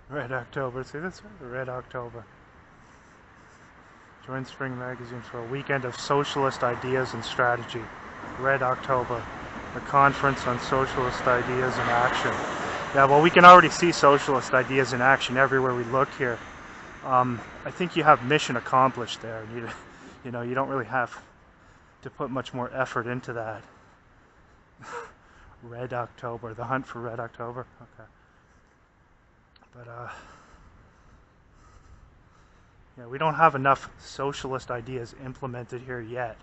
Red October. See this? Red October. Join Spring Magazine for a weekend of socialist ideas and strategy. Red October. A conference on socialist ideas and action. Yeah, well, we can already see socialist ideas in action everywhere we look here. I think you have mission accomplished there. You know, you don't really have to put much more effort into that. Red October, the hunt for Red October. Okay. But yeah, we don't have enough socialist ideas implemented here yet.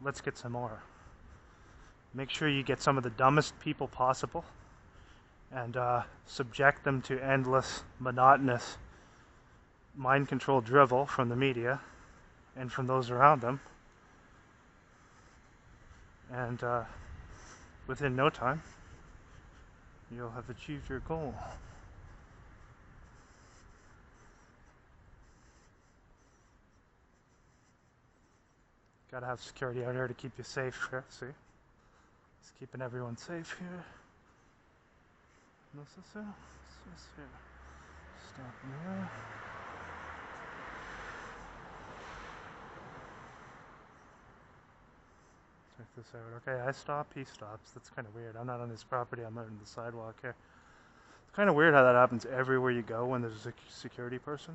Let's get some more. Make sure you get some of the dumbest people possible and subject them to endless, monotonous, mind control drivel from the media and from those around them. And within no time, you'll have achieved your goal. Gotta have security out here to keep you safe here, see? It's keeping everyone safe here. What's this here? What's this here? Stop here. Check this out. Okay, I stop, he stops. That's kind of weird. I'm not on his property, I'm out on the sidewalk here. It's kind of weird how that happens everywhere you go when there's a security person.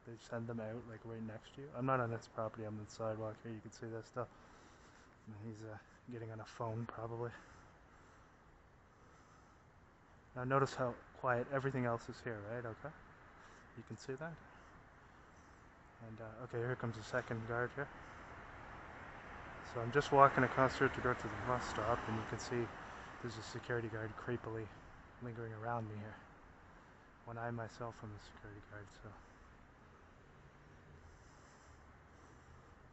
They send them out like right next to you. I'm not on his property, I'm on the sidewalk here. You can see that stuff. And he's getting on a phone probably. Now notice how quiet everything else is here, right? Okay. You can see that. And okay, here comes the second guard here. So I'm just walking across here to go to the bus stop, and you can see there's a security guard creepily lingering around me here. When I myself am the security guard, so.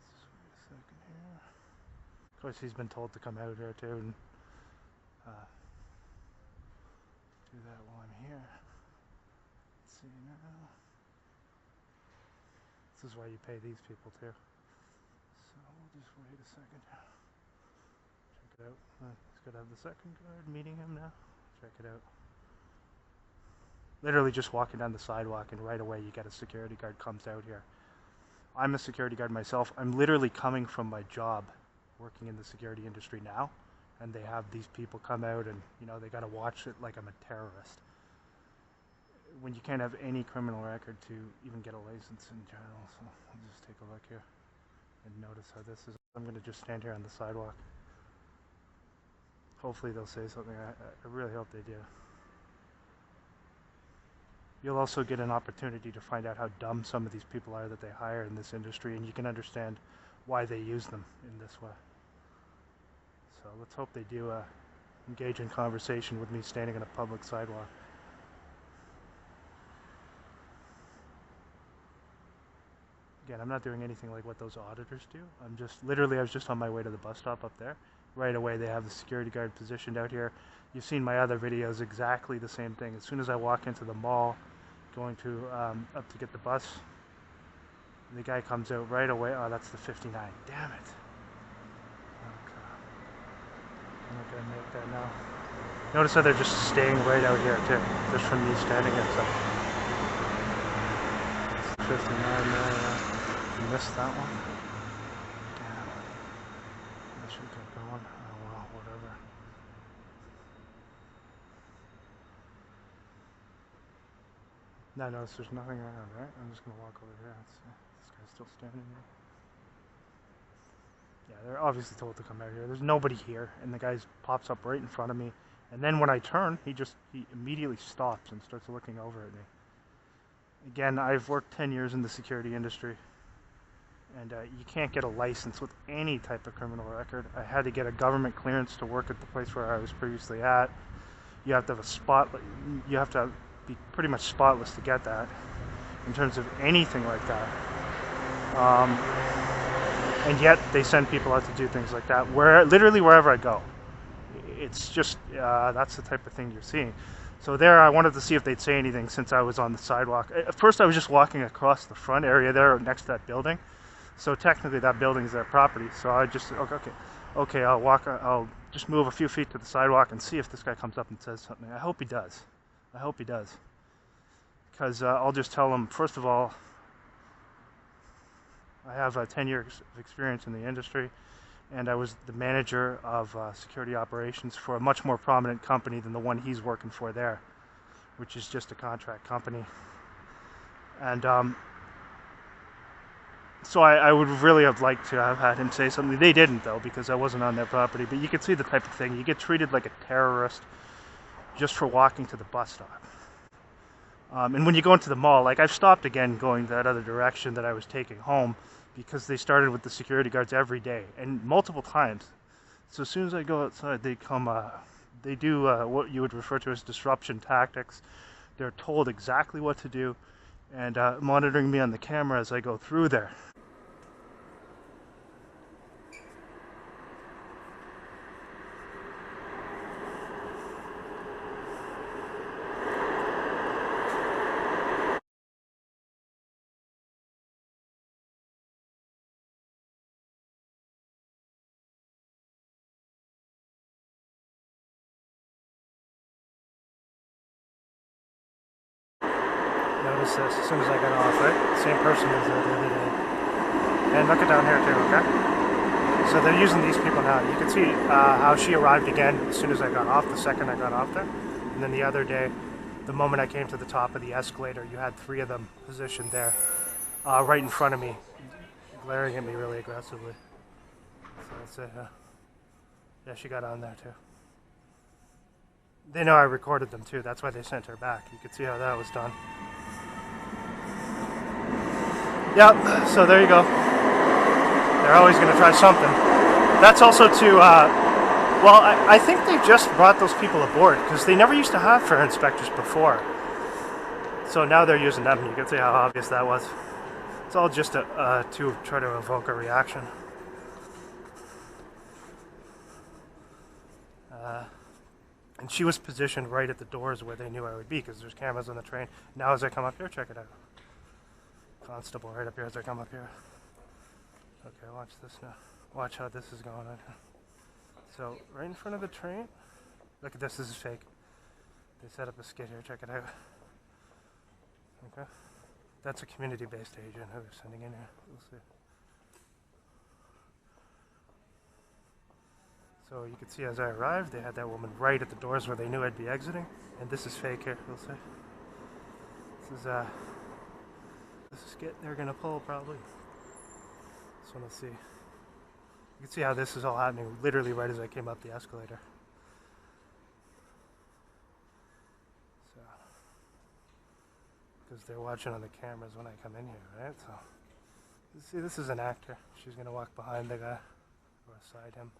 Let's wait a second here. Of course, he's been told to come out here too, and do that while I'm here. Let's see now. This is why you pay these people too. So we'll just wait a second. Check it out. He's got to have the second guard meeting him now. Check it out. Literally just walking down the sidewalk, and right away you get a security guard comes out here. I'm a security guard myself. I'm literally coming from my job working in the security industry now, and they have these people come out, and you know, they got to watch it like I'm a terrorist. When you can't have any criminal record to even get a license in general. So I'll just take a look here and notice how this is. I'm going to just stand here on the sidewalk. Hopefully they'll say something. I really hope they do. You'll also get an opportunity to find out how dumb some of these people are that they hire in this industry, and you can understand why they use them in this way. So let's hope they do engage in conversation with me standing on a public sidewalk. Again, I'm not doing anything like what those auditors do. I'm just, literally, I was just on my way to the bus stop up there. Right away, they have the security guard positioned out here. You've seen my other videos, exactly the same thing. As soon as I walk into the mall, going to up to get the bus, the guy comes out right away. Oh, that's the 59. Damn it. Okay. I'm not gonna make that now. Notice how they're just staying right out here too, just from me standing here. So it's 59 there. Missed that one. Damn. I should have kept going. Oh well, whatever. Now notice there's nothing around, right? I'm just gonna walk over here. This guy's still standing here. Yeah, they're obviously told to come out here. There's nobody here, and the guy pops up right in front of me. And then when I turn, he immediately stops and starts looking over at me. Again, I've worked 10 years in the security industry. And you can't get a license with any type of criminal record. I had to get a government clearance to work at the place where I was previously at. You have to have you have to be pretty much spotless to get that, in terms of anything like that. And yet they send people out to do things like that, literally wherever I go. It's just, that's the type of thing you're seeing. So there, I wanted to see if they'd say anything since I was on the sidewalk. At first, I was just walking across the front area there next to that building. So technically that building is their property. So I just, okay, I'll just move a few feet to the sidewalk and see if this guy comes up and says something. I hope he does. I hope he does. Because I'll just tell him, first of all, I have 10 years of experience in the industry, and I was the manager of security operations for a much more prominent company than the one he's working for there, which is just a contract company. And so I would really have liked to have had him say something. They didn't, though, because I wasn't on their property. But you could see the type of thing. You get treated like a terrorist just for walking to the bus stop. And when you go into the mall, like I've stopped again going that other direction that I was taking home because they started with the security guards every day and multiple times. So as soon as I go outside, they come, they do what you would refer to as disruption tactics. They're told exactly what to do and monitoring me on the camera as I go through there. Notice this as soon as I got off, right? Same person as the other day. And look at down here too, okay? So they're using these people now. You can see how she arrived again as soon as I got off, the second I got off there. And then the other day, the moment I came to the top of the escalator, you had 3 of them positioned there, right in front of me, glaring at me really aggressively. So that's it, yeah, she got on there too. They know I recorded them too, that's why they sent her back. You could see how that was done. Yep, so there you go. They're always going to try something. That's also to, well, I think they just brought those people aboard because they never used to have fare inspectors before. So now they're using them. You can see how obvious that was. It's all just to try to evoke a reaction. And she was positioned right at the doors where they knew I would be because there's cameras on the train. Now as I come up here, check it out. Constable right up here as I come up here. Okay, watch this now. Watch how this is going on. So, right in front of the train. Look at this, this is fake. They set up a skid here, check it out. Okay. That's a community-based agent who they're sending in here. We'll see. So you can see as I arrived, they had that woman right at the doors where they knew I'd be exiting. And this is fake here, we'll see. This is a skit they're gonna pull probably. Just wanna see. You can see how this is all happening literally right as I came up the escalator. So, because they're watching on the cameras when I come in here, right? So, you see, this is an actor. She's gonna walk behind the guy or beside him.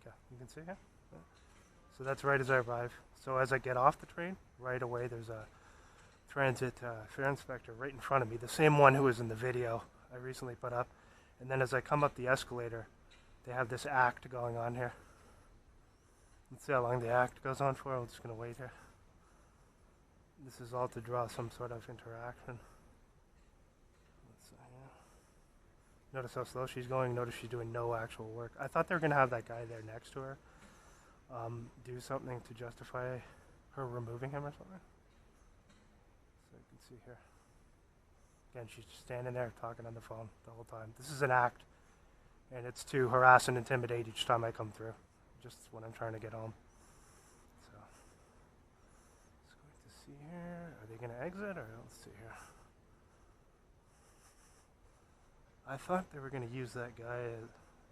Okay, you can see here. Yeah. So that's right as I arrive. So as I get off the train, right away there's a transit fare inspector right in front of me, the same one who was in the video I recently put up. And then as I come up the escalator, they have this act going on here. Let's see how long the act goes on for. I'm just going to wait here. This is all to draw some sort of interaction. Notice how slow she's going. Notice she's doing no actual work. I thought they were going to have that guy there next to her do something to justify her removing him or something. So you can see here. Again, she's just standing there talking on the phone the whole time. This is an act, and it's to harass and intimidate each time I come through, just when I'm trying to get home. So, let's go to see here. Are they going to exit, or let's see here. I thought they were going to use that guy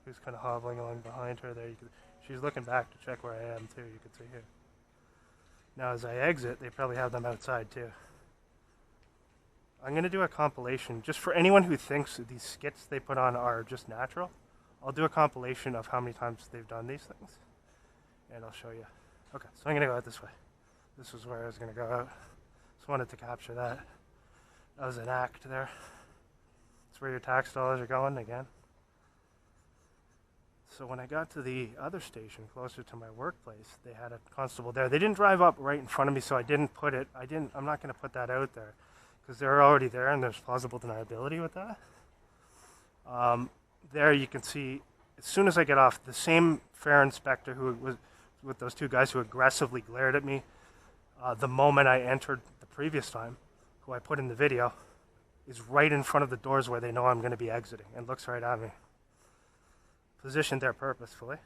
who's kind of hobbling along behind her there. She's looking back to check where I am too, you can see here. Now as I exit, they probably have them outside too. I'm going to do a compilation, just for anyone who thinks these skits they put on are just natural. I'll do a compilation of how many times they've done these things, and I'll show you. Okay, so I'm going to go out this way. This was where I was going to go out. Just wanted to capture that. That was an act there. That's where your tax dollars are going again. So when I got to the other station closer to my workplace, they had a constable there. They didn't drive up right in front of me, so I didn't put it. I'm not going to put that out there because they're already there and there's plausible deniability with that. There you can see as soon as I get off, the same fare inspector who was with those two guys who aggressively glared at me the moment I entered the previous time, who I put in the video, is right in front of the doors where they know I'm going to be exiting and looks right at me. Positioned there purposefully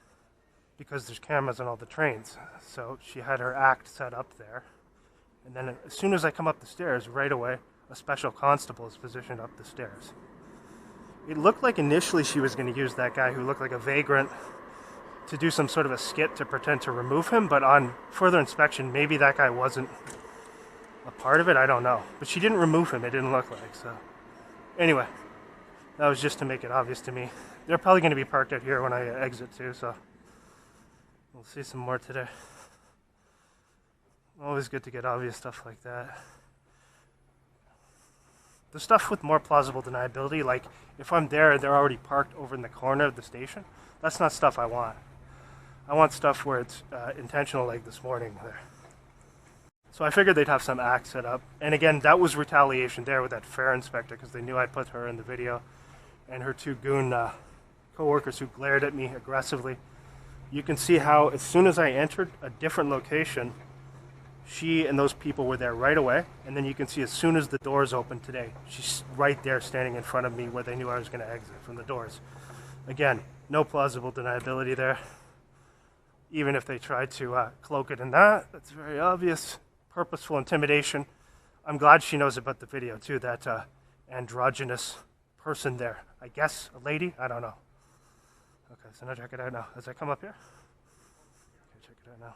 because there's cameras on all the trains. So she had her act set up there. And then as soon as I come up the stairs, right away, a special constable is positioned up the stairs. It looked like initially she was going to use that guy who looked like a vagrant to do some sort of a skit to pretend to remove him, but on further inspection, maybe that guy wasn't a part of it, I don't know. But she didn't remove him, it didn't look like, so. Anyway, that was just to make it obvious to me. They're probably going to be parked out here when I exit too, so we'll see some more today. Always good to get obvious stuff like that. The stuff with more plausible deniability, like if I'm there and they're already parked over in the corner of the station, that's not stuff I want. I want stuff where it's intentional, like this morning there. So I figured they'd have some act set up. And again, that was retaliation there with that fare inspector because they knew I'd put her in the video. And her two goon co-workers who glared at me aggressively. You can see how as soon as I entered a different location, she and those people were there right away. And then you can see as soon as the doors opened today, she's right there standing in front of me where they knew I was going to exit from the doors. Again, no plausible deniability there. Even if they tried to cloak it in that, that's very obvious. Purposeful intimidation. I'm glad she knows about the video too, that androgynous person there. I guess a lady? I don't know. Okay, so now check it out now. As I come up here? Okay, check it out now.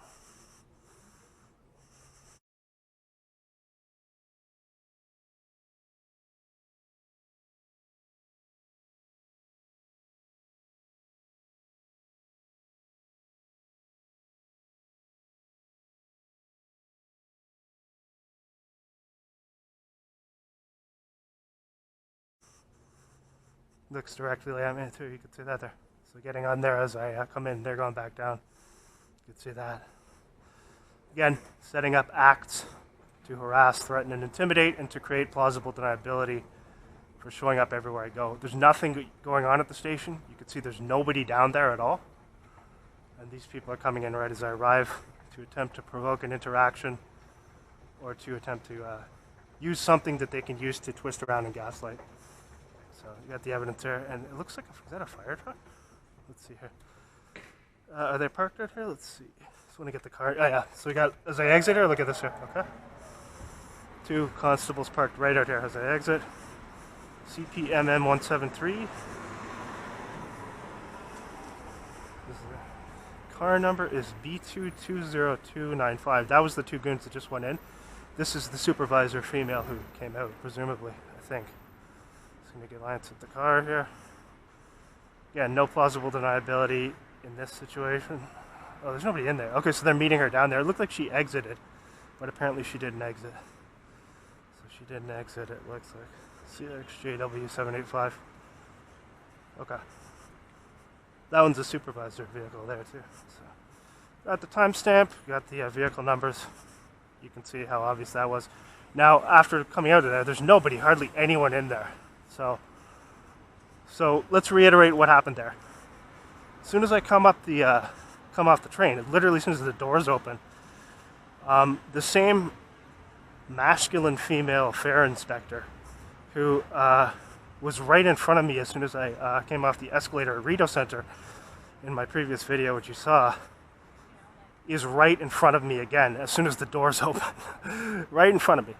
Looks directly at me too, you can see that there. So getting on there as I come in, they're going back down. You can see that. Again, setting up acts to harass, threaten, and intimidate, and to create plausible deniability for showing up everywhere I go. There's nothing going on at the station. You can see there's nobody down there at all. And these people are coming in right as I arrive to attempt to provoke an interaction or to attempt to use something that they can use to twist around and gaslight. So you got the evidence there, and it looks like, is that a fire truck? Let's see here. Are they parked out here? Let's see. Just want to get the car. Oh yeah, so we got, as I exit here, look at this here, okay? Two constables parked right out here as I exit. CPMM 173. Car number is B220295. That was the two goons that just went in. This is the supervisor female who came out, presumably, I think. Just gonna get a glance at the car here. Again, no plausible deniability in this situation. Oh, there's nobody in there. Okay, so they're meeting her down there. It looked like she exited, but apparently she didn't exit. So she didn't exit, it looks like. CXJW785. Okay. That one's a supervisor vehicle there too. So, got the timestamp, got the vehicle numbers. You can see how obvious that was. Now, after coming out of there, there's nobody, hardly anyone in there. So let's reiterate what happened there. As soon as I come off the train, literally as soon as the doors open, the same masculine female fare inspector who was right in front of me as soon as I came off the escalator at Rideau Center in my previous video, which you saw, is right in front of me again as soon as the doors open. Right in front of me.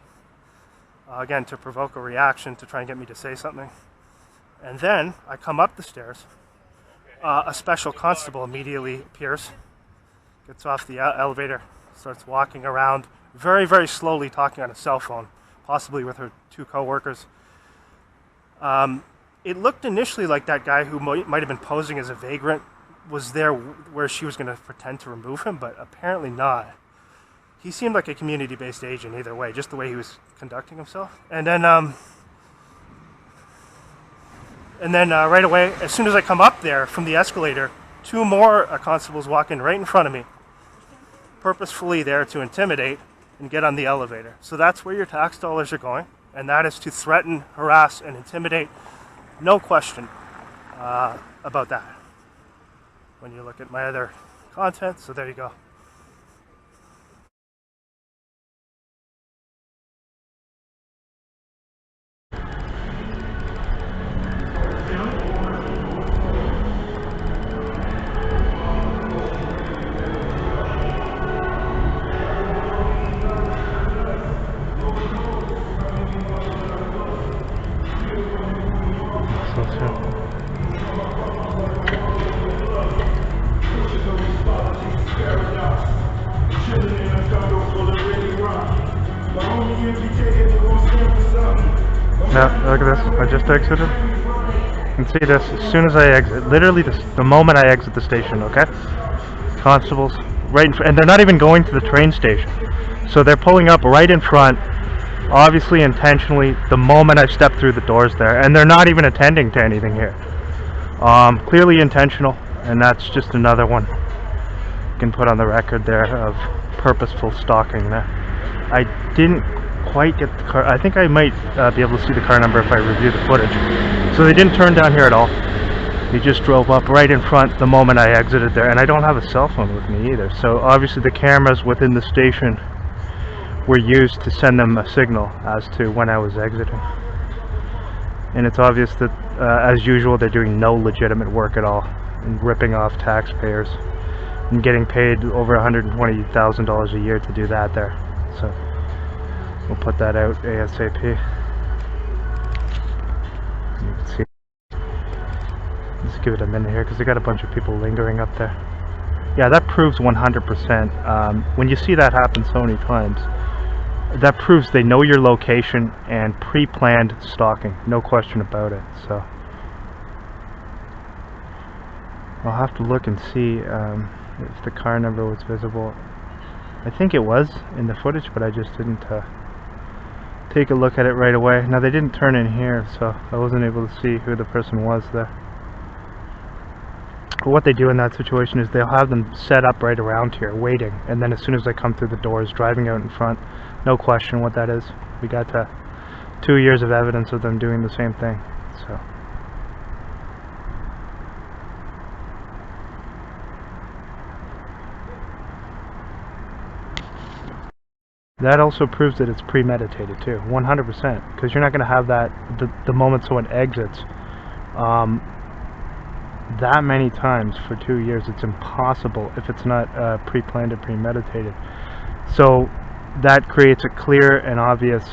Again, to provoke a reaction, to try and get me to say something. And then I come up the stairs. A special constable immediately appears, gets off the elevator, starts walking around, very, very slowly talking on a cell phone, possibly with her two co-workers. It looked initially like that guy who might have been posing as a vagrant was there where she was going to pretend to remove him, but apparently not. He seemed like a community-based agent either way, just the way he was conducting himself. And then right away, as soon as I come up there from the escalator, two more constables walk in right in front of me, purposefully there to intimidate and get on the elevator. So that's where your tax dollars are going, and that is to threaten, harass, and intimidate. No question about that. when you look at my other content. So there you go. Now, look at this. I just exited. You can see this as soon as I exit. Literally, the moment I exit the station, okay? Constables, right in front. And they're not even going to the train station. So they're pulling up right in front, obviously intentionally, the moment I step through the doors there. And they're not even attending to anything here. Clearly intentional, and that's just another one you can put on the record there of purposeful stalking there. I didn't quite get the car. I think I might be able to see the car number if I review the footage. So they didn't turn down here at all. They just drove up right in front the moment I exited there, and I don't have a cell phone with me either. So obviously the cameras within the station were used to send them a signal as to when I was exiting. And it's obvious that, as usual, they're doing no legitimate work at all and ripping off taxpayers and getting paid over $120,000 a year to do that there. So we'll put that out ASAP. You can see. Let's give it a minute here because they got a bunch of people lingering up there. Yeah, that proves 100%. When you see that happen so many times, that proves they know your location and pre-planned stalking, no question about it. So I'll have to look and see if the car number was visible. I think it was in the footage, but I just didn't take a look at it right away. Now they didn't turn in here, so I wasn't able to see who the person was there. But what they do in that situation is they'll have them set up right around here waiting, and then as soon as they come through the doors, driving out in front. No question what that is. We got 2 years of evidence of them doing the same thing. So that also proves that it's premeditated too, 100%, because you're not going to have that the moment someone exits that many times for 2 years. It's impossible if it's not pre-planned and premeditated. So that creates a clear and obvious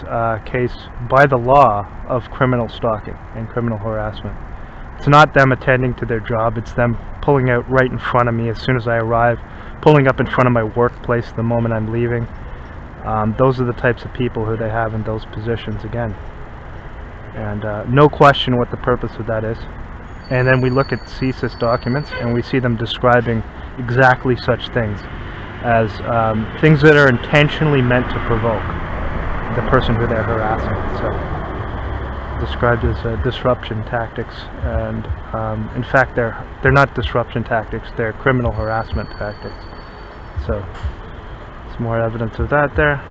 case by the law of criminal stalking and criminal harassment. It's not them attending to their job, it's them pulling out right in front of me as soon as I arrive, pulling up in front of my workplace the moment I'm leaving. Those are the types of people who they have in those positions again. And no question what the purpose of that is. And then we look at CSIS documents and we see them describing exactly such things as things that are intentionally meant to provoke the person who they're harassing. So described as disruption tactics, and in fact they're not disruption tactics, they're criminal harassment tactics. So some more evidence of that there.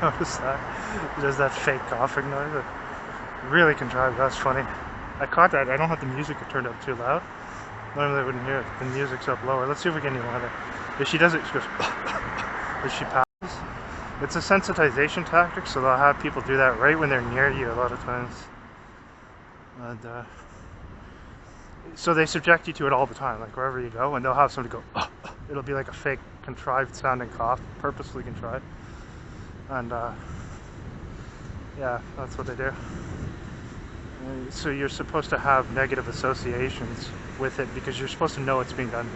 Notice that? There's that fake coughing noise. It really contrived. That's funny. I caught that. I don't have the music turned up too loud. Normally I wouldn't hear it. The music's up lower. Let's see if we can even have it. If she does it, she goes as she passes. It's a sensitization tactic, so they'll have people do that right when they're near you a lot of times. And so they subject you to it all the time, like wherever you go, and they'll have somebody go it'll be like a fake contrived sounding cough, purposely contrived. And yeah, that's what they do. So you're supposed to have negative associations with it because you're supposed to know it's being done,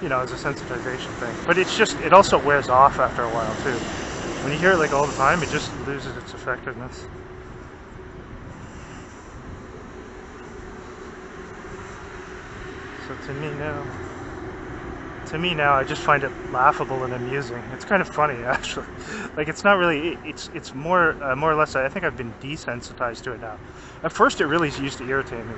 you know, as a sensitization thing. But it's just, it also wears off after a while too. When you hear it like all the time, it just loses its effectiveness. So to me now, to me now, I just find it laughable and amusing. It's kind of funny, actually. Like, it's not really, it's more or less, I think I've been desensitized to it now. At first it really used to irritate me.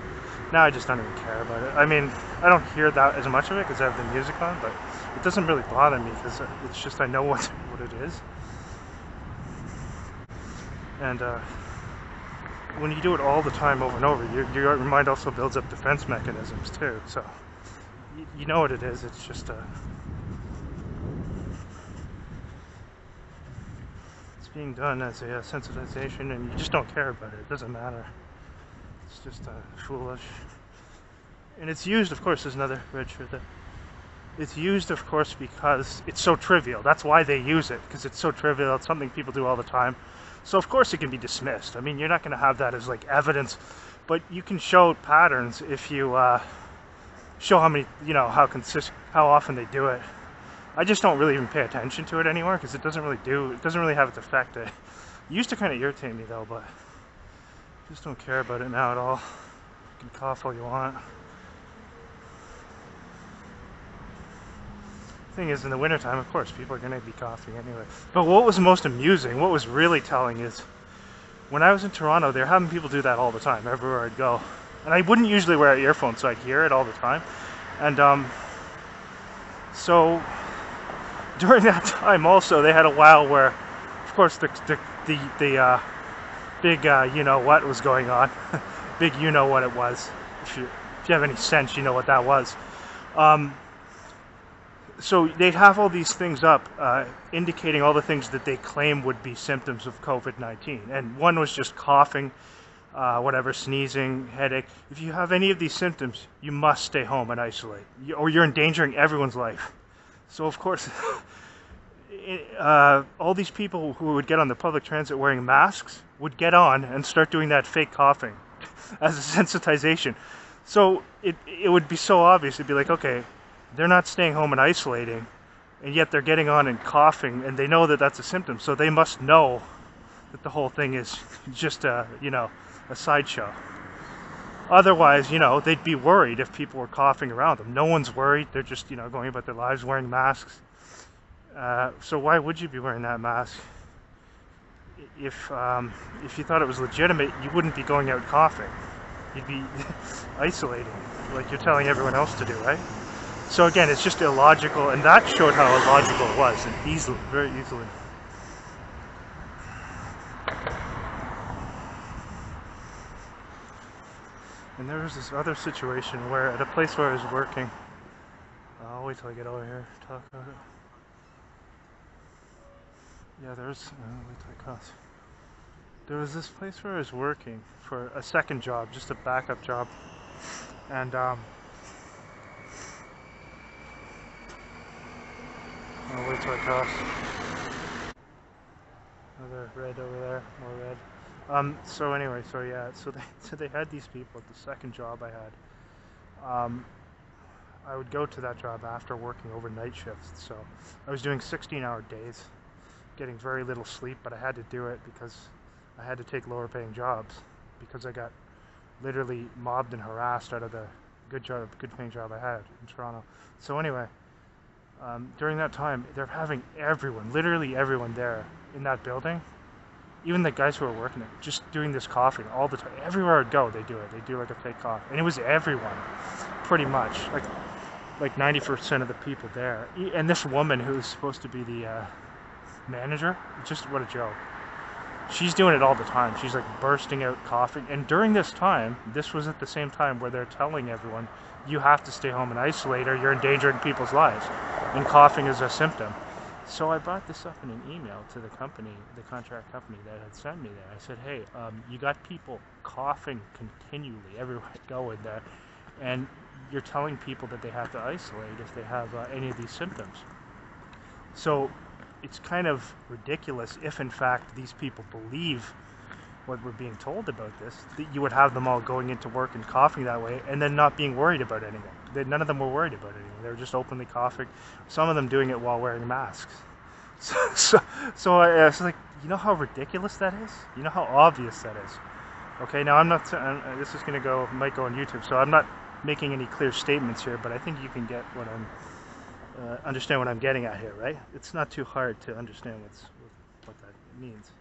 Now I just don't even care about it. I mean, I don't hear that as much of it because I have the music on, but it doesn't really bother me because it's just, I know what it is. And when you do it all the time over and over, your mind also builds up defense mechanisms too. So you know what it is. It's just it's being done as a sensitization, and you just don't care about it. It doesn't matter. It's just foolish. And it's used, of course, there's another red shirt there. It's used, of course, because it's so trivial. That's why they use it, because it's so trivial. It's something people do all the time. So, of course, it can be dismissed. I mean, you're not going to have that as, like, evidence, but you can show patterns if you show how many, you know, how often they do it. I just don't really even pay attention to it anymore, because it doesn't really have its effect. It used to kind of irritate me, though, but I just don't care about it now at all. You can cough all you want. Thing is, in the wintertime, of course, people are going to be coughing anyway. But what was most amusing, what was really telling is, when I was in Toronto, they were having people do that all the time, everywhere I'd go. And I wouldn't usually wear earphones, so I'd hear it all the time. And so during that time also, they had a while where, of course, the big you know what was going on. Big you know what it was. If you have any sense, you know what that was. So they'd have all these things up indicating all the things that they claim would be symptoms of COVID-19. And one was just coughing, whatever, sneezing, headache. If you have any of these symptoms, you must stay home and isolate, or you're endangering everyone's life. So of course, all these people who would get on the public transit wearing masks would get on and start doing that fake coughing as a sensitization. So it would be so obvious. It'd be like, okay, they're not staying home and isolating, and yet they're getting on and coughing, and they know that that's a symptom, so they must know that the whole thing is just a sideshow. Otherwise, they'd be worried if people were coughing around them. No one's worried. They're just, going about their lives wearing masks. So why would you be wearing that mask? If you thought it was legitimate, you wouldn't be going out coughing. You'd be isolating, like you're telling everyone else to do, right? So again, it's just illogical, and that showed how illogical it was, and very easily. And there was this other situation where, at a place where I was working, I'll wait till I get over here to talk about it. Yeah, wait till I cuss. There was this place where I was working for a second job, just a backup job, and I'll wait till I cross. Another red over there, more red. So anyway, so they had these people at the second job I had. I would go to that job after working overnight shifts, so I was doing 16-hour days, getting very little sleep, but I had to do it because I had to take lower paying jobs because I got literally mobbed and harassed out of the good paying job I had in Toronto. So anyway, during that time, they're having everyone, literally everyone there in that building, even the guys who are working it, just doing this coughing all the time. Everywhere I'd go, they do it. They do like a fake cough. And it was everyone, pretty much. Like 90% of the people there. And this woman who's supposed to be the manager, just what a joke. She's doing it all the time. She's like bursting out coughing. And during this time, this was at the same time where they're telling everyone, you have to stay home and isolate or you're endangering people's lives. And coughing is a symptom. So I brought this up in an email to the company, the contract company that had sent me there. I said, hey, you got people coughing continually everywhere I go in there, and you're telling people that they have to isolate if they have any of these symptoms. So it's kind of ridiculous if, in fact, these people believe what we're being told about this, that you would have them all going into work and coughing that way and then not being worried about anything. None of them were worried about anything. They were just openly coughing. Some of them doing it while wearing masks. So I was like, you know how ridiculous that is? You know how obvious that is? Okay, now this is going to might go on YouTube, so I'm not making any clear statements here, but I think you can get what understand what I'm getting at here, right? It's not too hard to understand what that means.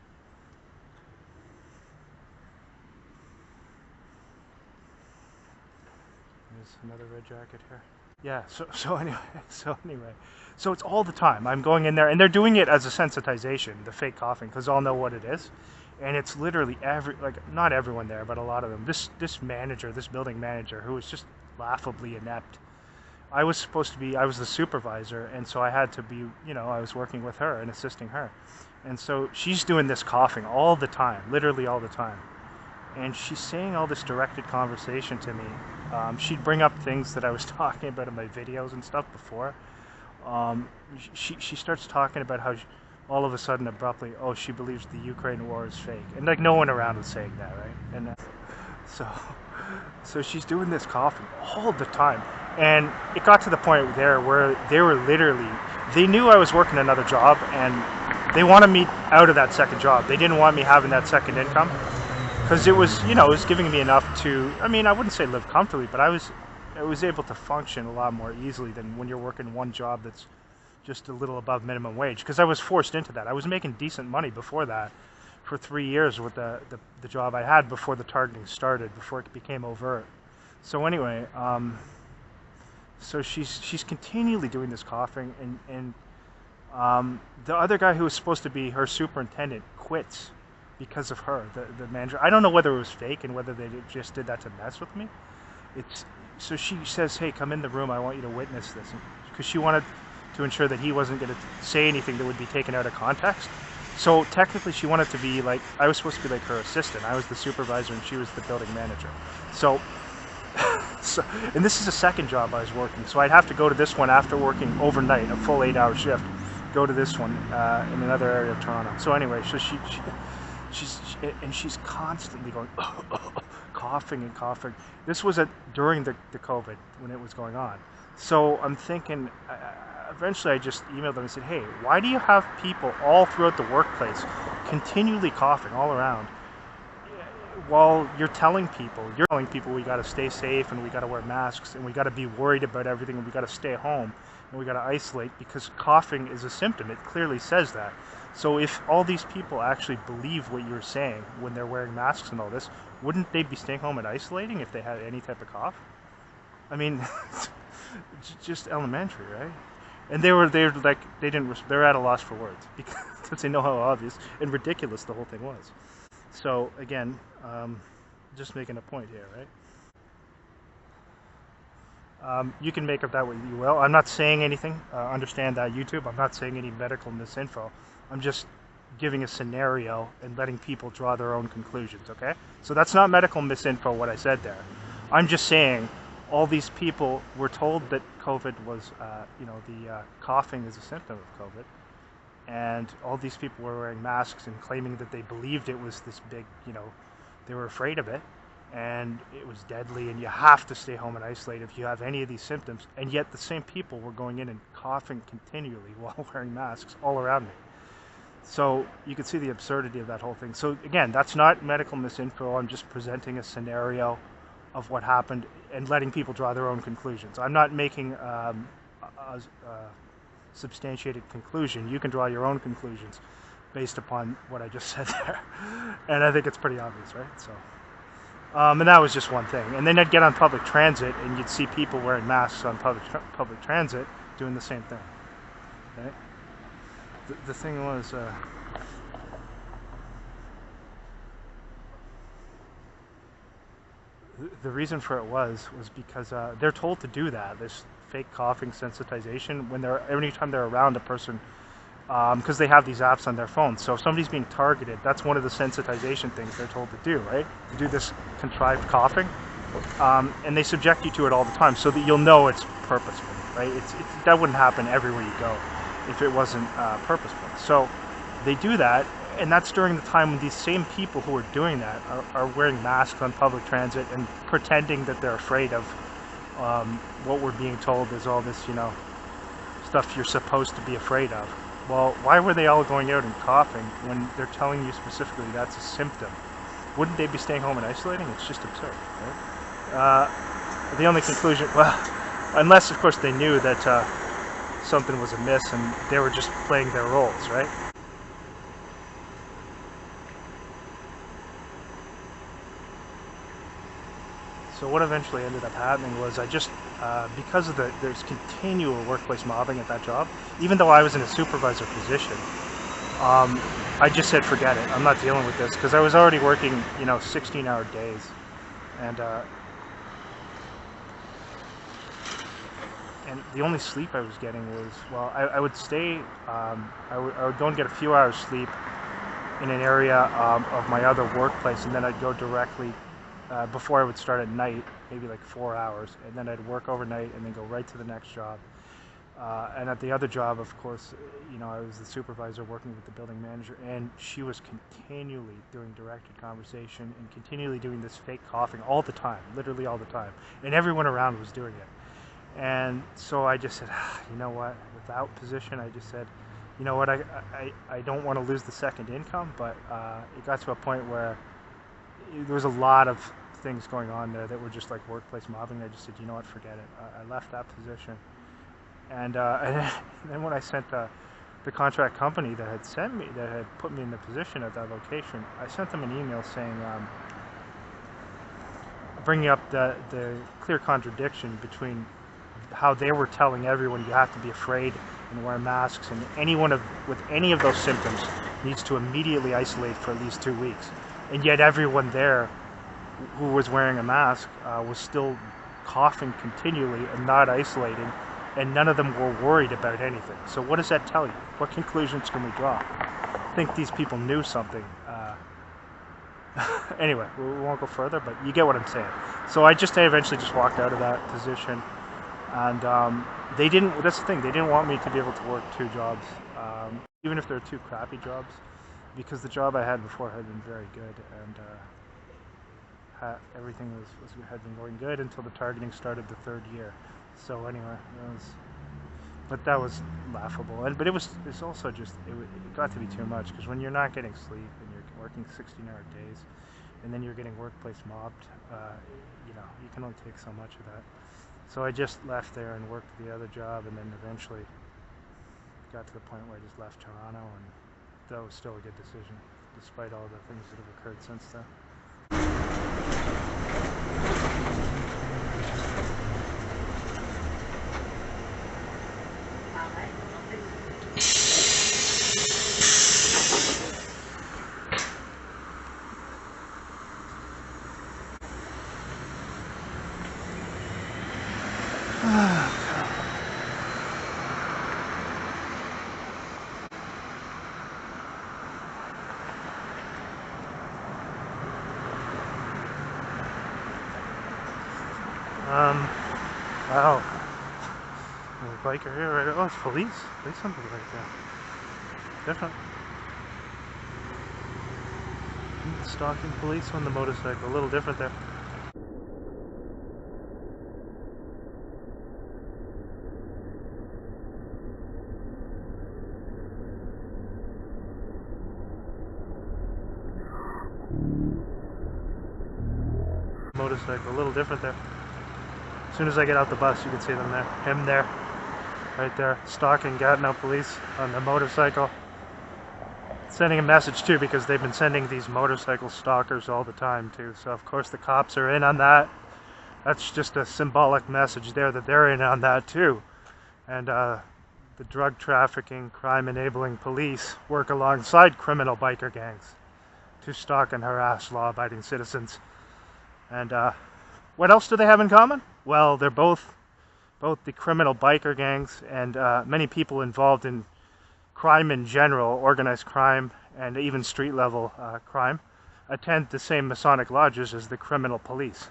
There's another red jacket here. Yeah, so anyway, so it's all the time. I'm going in there, and they're doing it as a sensitization, the fake coughing, because I'll know what it is. And it's literally not everyone there, but a lot of them. This building manager, who was just laughably inept. I was the supervisor, and so I had to be, I was working with her and assisting her. And so she's doing this coughing all the time, literally all the time. And she's saying all this directed conversation to me. She'd bring up things that I was talking about in my videos and stuff before. She starts talking about how all of a sudden, abruptly, she believes the Ukraine war is fake. And like no one around was saying that, right? And so she's doing this coughing all the time. And it got to the point there where they knew I was working another job, and they wanted me out of that second job. They didn't want me having that second income, because it was, it was giving me enough to, I wouldn't say live comfortably, but I was able to function a lot more easily than when you're working one job that's just a little above minimum wage, because I was forced into that. I was making decent money before that for 3 years with the job I had before the targeting started, before it became overt. So anyway, so she's continually doing this coughing, and the other guy who was supposed to be her superintendent quits because of her, the manager. I don't know whether it was fake and whether they just did that to mess with me. So she says, "Hey, come in the room. I want you to witness this," because she wanted to ensure that he wasn't going to say anything that would be taken out of context. So technically, she wanted to be like, I was supposed to be like her assistant. I was the supervisor, and she was the building manager. So, and this is a second job I was working, so I'd have to go to this one after working overnight, a full 8-hour shift. Go to this one in another area of Toronto. So anyway, so she's constantly going coughing and coughing. This was during the COVID when it was going on. So I'm thinking, eventually I just emailed them and said, "Hey, why do you have people all throughout the workplace continually coughing all around while you're telling people we got to stay safe, and we got to wear masks, and we got to be worried about everything, and we got to stay home, and we got to isolate, because coughing is a symptom. It clearly says that. So if all these people actually believe what you're saying when they're wearing masks and all this, wouldn't they be staying home and isolating if they had any type of cough?" Just elementary, right? And they're at a loss for words, because they know how obvious and ridiculous the whole thing was. So again, just making a point here, right? You can make of that what you will. I'm not saying anything. Understand that, YouTube. I'm not saying any medical misinfo. I'm just giving a scenario and letting people draw their own conclusions, okay? So that's not medical misinfo, what I said there. I'm just saying all these people were told that COVID was, the coughing is a symptom of COVID. And all these people were wearing masks and claiming that they believed it was this big, they were afraid of it, and it was deadly, and you have to stay home and isolate if you have any of these symptoms. And yet the same people were going in and coughing continually while wearing masks all around me. So you can see the absurdity of that whole thing. So again, that's not medical misinfo. I'm just presenting a scenario of what happened and letting people draw their own conclusions. I'm not making a substantiated conclusion. You can draw your own conclusions based upon what I just said there. And I think it's pretty obvious, right? So, and that was just one thing. And then I'd get on public transit, and you'd see people wearing masks on public transit doing the same thing. Okay? The thing was, the reason for it was because they're told to do that, this fake coughing sensitization, anytime they're around a person, because they have these apps on their phone. So if somebody's being targeted, that's one of the sensitization things they're told to do, right? To do this contrived coughing, and they subject you to it all the time, so that you'll know it's purposeful, right? That wouldn't happen everywhere you go if it wasn't purposeful. So they do that, and that's during the time when these same people who are doing that are wearing masks on public transit and pretending that they're afraid of what we're being told is all this, stuff you're supposed to be afraid of. Well, why were they all going out and coughing when they're telling you specifically that's a symptom? Wouldn't they be staying home and isolating? It's just absurd, right? The only conclusion, well, unless of course they knew that something was amiss and they were just playing their roles, right? So what eventually ended up happening was I just, because of there's continual workplace mobbing at that job, even though I was in a supervisor position, I just said, forget it, I'm not dealing with this, because I was already working, 16-hour days. And the only sleep I was getting was, well, I would stay, I would go and get a few hours sleep in an area of my other workplace, and then I'd go directly, before I would start at night, maybe like 4 hours, and then I'd work overnight and then go right to the next job. And at the other job, of course, I was the supervisor working with the building manager, and she was continually doing directed conversation and continually doing this fake coughing all the time, literally all the time. And everyone around was doing it. And so I just said, you know what, without position, I just said, you know what, I don't want to lose the second income, but it got to a point where there was a lot of things going on there that were just like workplace mobbing. I just said, you know what, forget it. I left that position. And then when I sent the contract company that had put me in the position at that location, I sent them an email saying, bringing up the clear contradiction between how they were telling everyone you have to be afraid and wear masks, and anyone with any of those symptoms needs to immediately isolate for at least 2 weeks. And yet everyone there who was wearing a mask was still coughing continually and not isolating, and none of them were worried about anything. So what does that tell you? What conclusions can we draw? I think these people knew something. Anyway, we won't go further, but you get what I'm saying. So I eventually just walked out of that position, and that's the thing, they didn't want me to be able to work 2 jobs, even if they're 2 crappy jobs, because the job I had before had been very good, and everything had been going good until the targeting started the 3rd year. So anyway, but that was laughable. But it's also just, it got to be too much, because when you're not getting sleep and you're working 16-hour days, and then you're getting workplace mobbed, you can only take so much of that. So I just left there and worked the other job, and then eventually got to the point where I just left Toronto, and that was still a good decision, despite all the things that have occurred since then. Wow. There's a biker here, right? Oh, it's police. There's somebody right there. Different. Stalking police on the motorcycle. A little different there. Motorcycle. A little different there. As soon as I get out the bus, you can see them there. Him there. Right there. Stalking Gatineau police on the motorcycle. Sending a message too, because they've been sending these motorcycle stalkers all the time too. So of course the cops are in on that. That's just a symbolic message there that they're in on that too. And the drug trafficking, crime enabling police work alongside criminal biker gangs to stalk and harass law-abiding citizens. And what else do they have in common? Well, they're both the criminal biker gangs and many people involved in crime in general, organized crime, and even street-level crime, attend the same Masonic lodges as the criminal police.